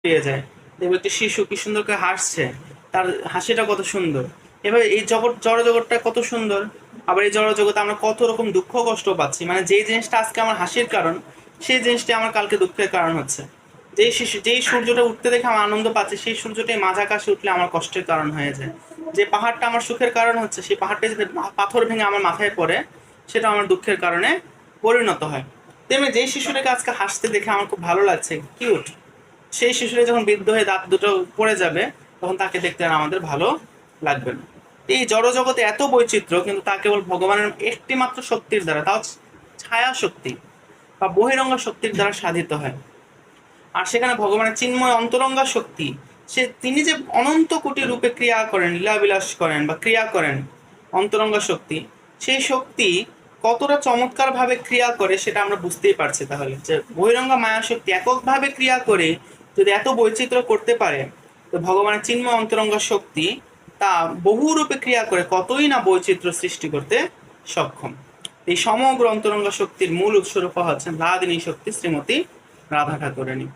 পেয়ে যায়। দেখবে একটি শিশু কি সুন্দর করে হাসছে, তার হাসিটা কত সুন্দর। এবার এই জড় জগৎটা কত সুন্দর। আবার এই জড় জগতে আমরা কত রকম দুঃখ কষ্ট পাচ্ছি, মানে যেই জিনিসটা আজকে আমার হাসির কারণ, সেই জিনিসটা আমার কালকে দুঃখের কারণ হচ্ছে। যেই সূর্যটা উঠতে দেখে আমার আনন্দ পাচ্ছে, সেই সূর্যটাই মাঝ আকাশে উঠলে আমার কষ্টের কারণ হয়ে যায়। যে পাহাড়টা আমার সুখের কারণ হচ্ছে, সেই পাহাড়টা যদি পাথর ভেঙে আমার মাথায় পড়ে, সেটা আমার দুঃখের কারণে পরিণত হয়। তেমনি যেই শিশুটাকে আজকে হাসতে দেখে আমার খুব ভালো লাগছে, কিউট, সেই শিশুটা যখন বৃদ্ধ হয়ে দাঁত দুটো পড়ে যাবে, তখন তাকে দেখতে আর আমাদের ভালো লাগবে না। এই জড়জগতে এত বৈচিত্র্য, কিন্তু তা কেবল ভগবানের একটি মাত্র শক্তির দ্বারা, তাও ছায়া শক্তি বা বহিরঙ্গ শক্তির দ্বারা সাধিত হয়। আর সেখানে ভগবানের চিন্ময় অন্তরঙ্গা শক্তি, তিনি যে অনন্ত কোটি রূপে ক্রিয়া করেন, লীলাবিলাস করেন বা ক্রিয়া করেন, অন্তরঙ্গা শক্তি, সেই শক্তি কতটা চমৎকার ভাবে ক্রিয়া করে সেটা আমরা বুঝতেই পারছি। তাহলে যে বহিরঙ্গা মায়া শক্তি এককভাবে ক্রিয়া করে যদি এত বৈচিত্র্য করতে পারে, তো ভগবানের চিন্ময় অন্তরঙ্গা শক্তি তা বহু রূপে ক্রিয়া করে কতই না বৈচিত্র্য সৃষ্টি করতে সক্ষম। এই সমগ্র অন্তরঙ্গা শক্তির মূল উৎসরূপা হচ্ছেন রাধাদিনী শক্তি শ্রীমতী রাধা ঠাকুরানী।